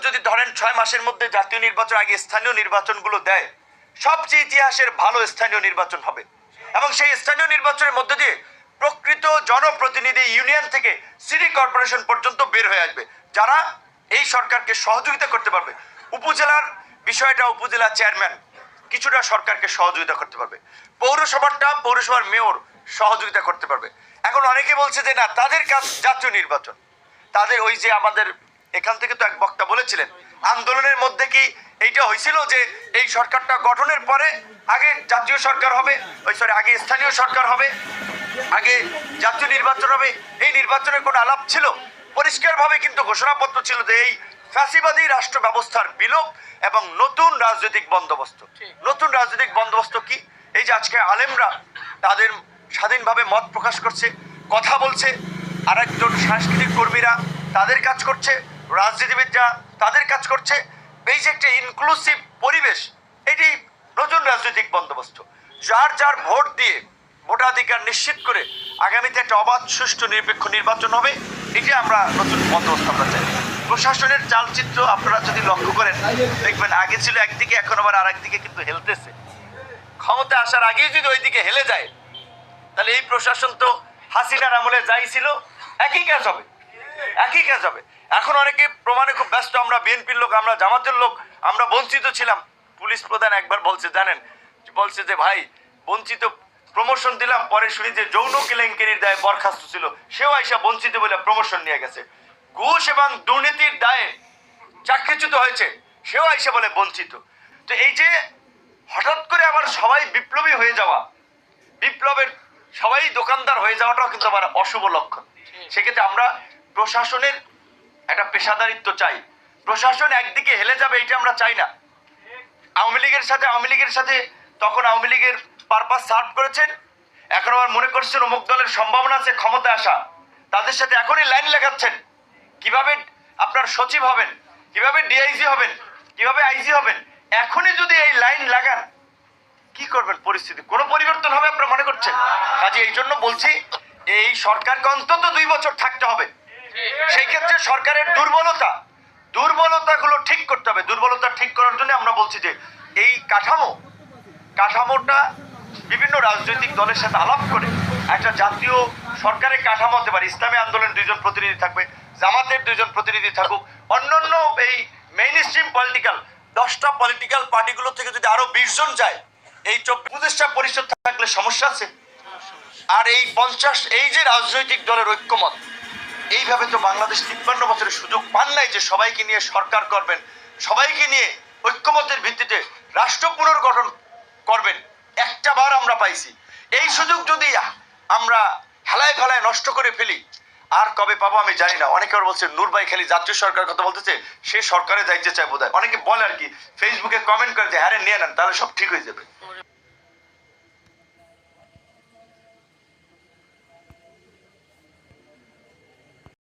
যদি ধরেন 6 মাসের মধ্যে জাতীয় নির্বাচন আগে স্থানীয় নির্বাচনগুলো দেয়, সবচেয়ে ইতিহাসের ভালো স্থানীয় নির্বাচন হবে এবং সেই স্থানীয় নির্বাচনের মধ্যে দিয়ে প্রকৃত জনপ্রতিনিধি ইউনিয়ন থেকে সিটি কর্পোরেশন পর্যন্ত বের হয়ে আসবে, যারা এই সরকারকে সহযোগিতা করতে পারবে। উপজেলার বিষয়টা উপজেলা চেয়ারম্যান কিছুটা সরকারকে সহযোগিতা করতে পারবে, পৌরসভাটা পৌরসভার মেয়র সহযোগিতা করতে পারবে। এখন অনেকে বলছে যে না, তাদের কাজ জাতীয় নির্বাচন, তাদের ওই যে আমাদের এখান থেকে তো এক বক্তা বলেছিলেন আন্দোলনের মধ্যে কি এইটা হয়েছিল যে এই সরকারটা গঠনের পরে আগে জাতীয় সরকার হবে, আগে স্থানীয় সরকার হবে, আগে জাতীয় নির্বাচন হবে। এই নির্বাচনের কোনো আলাপ ছিল? পরিষ্কারভাবে কিন্তু ঘোষণাপত্র ছিল যে এই ফ্যাসিবাদী রাষ্ট্র ব্যবস্থার বিলোপ এবং নতুন রাজনৈতিক বন্দোবস্ত। নতুন রাজনৈতিক বন্দোবস্ত কি? এই যে আজকে আলেমরা তাদের স্বাধীনভাবে মত প্রকাশ করছে, কথা বলছে, আর একজন সাংস্কৃতিক কর্মীরা তাদের কাজ করছে, রাজনীতিবিদরা তাদের কাজ করছে। এই যে একটা ইনক্লুসিভ পরিবেশ, এটি নতুন রাজনৈতিক বন্দোবস্ত। যার যার ভোট দিয়ে ভোটাধিকার নিশ্চিত করে আগামীতে একটা অবাধ সুষ্ঠু নিরপেক্ষ নির্বাচন হবে, এটি আমরা নতুন বন্দোবস্ত আমরা চাই। প্রশাসনের চালচিত্র আপনারা যদি লক্ষ্য করেন দেখবেন আগে ছিল একদিকে, এখন আবার আর একদিকে কিন্তু হেলতেছে। ক্ষমতা আসার আগেই যদি ওইদিকে হেলে যায় তাহলে এই প্রশাসন তো হাসিনার আমলে যাই ছিল একই কাজ হবে, একই কাজ হবে। এখন অনেকে প্রমাণে খুব ব্যস্ত, আমরা বিএনপির লোক, আমরা জামাতের লোক, আমরা বঞ্চিত ছিলাম। পুলিশ প্রধান একবার বলছে জানেন, বলছে যে ভাই বঞ্চিত, প্রমোশন দিলাম, পরে শুনি যে যৌন কেলেঙ্কারির দায়ে বরখাস্ত ছিল, সেও আইসা বঞ্চিত বলে প্রমোশন নিয়ে গেছে। ঘুষ এবং দুর্নীতির দায়ে চাকরিচ্যুত হয়েছে, সেও আইসা বলে বঞ্চিত। তো এই যে হঠাৎ করে আবার সবাই বিপ্লবী হয়ে যাওয়া, বিপ্লবের সবাই দোকানদার হয়ে যাওয়াটাও কিন্তু আবার অশুভ লক্ষণ। সেক্ষেত্রে আমরা প্রশাসনের একটা পেশাদারিত্ব চাই। প্রশাসন একদিকে হেলে যাবে এটা আমরা চাই না। আওয়ামী লীগের সাথে তখন আওয়ামী লীগের পারপাস সার্ভ করেছেন, এখন আবার মনে করছেন অমুক দলের সম্ভাবনা আছে ক্ষমতা আসা, তাদের সাথে এখনই লাইন লাগাচ্ছেন কিভাবে আপনার সচিব হবেন, কিভাবে ডিআইজি হবেন, কিভাবে আইজি হবেন। এখনই যদি এই লাইন লাগান কি করবেন? পরিস্থিতি কোনো পরিবর্তন হবে আপনারা মনে করছেন? কাজে এই জন্য বলছি এই সরকারকে অন্তত 2 বছর থাকতে হবে। সেই ক্ষেত্রে সরকারের দুর্বলতাগুলো ঠিক করতে হবে। দুর্বলতা ঠিক করার জন্য আমরা বলছি যে এই কাঠামোটা বিভিন্ন রাজনৈতিক দলের সাথে আলাপ করে একটা জাতীয় সরকারের কাঠামো হতে পারে। ইসলামী আন্দোলনের 2 জন প্রতিনিধি থাকবে, জামাতের 2 জন প্রতিনিধি থাকুক, অন্যান্য এই মেইন স্ট্রিম পলিটিক্যাল 10টা পলিটিক্যাল পার্টিগুলো থেকে যদি আরো 20 জন যায়, এই 24টা পরিষদ থাকলে সমস্যা আছে। আর এই 50 এই যে রাজনৈতিক দলের ঐক্যমত, এইভাবে তো বাংলাদেশ 53 বছরের সুযোগ পান নাই যে সবাইকে নিয়ে সরকার করবেন, সবাইকে নিয়ে ঐক্যমতের ভিত্তিতে রাষ্ট্র পুনর্গঠন করবেন। একটা বার আমরা পাইছি, এই সুযোগ যদি আমরা হেলায় ফেলায় নষ্ট করে ফেলি আর কবে পাবো আমি জানি না। অনেকে বলছে নূর ভাই খালি জাতীয় সরকার কথা বলতেছে, সে সরকারে যাইতে চায় বোধহয়। অনেকে বলে আর কি, ফেসবুকে কমেন্ট করে যে হ্যাঁ নিয়ে নেন তাহলে সব ঠিক হয়ে যাবে।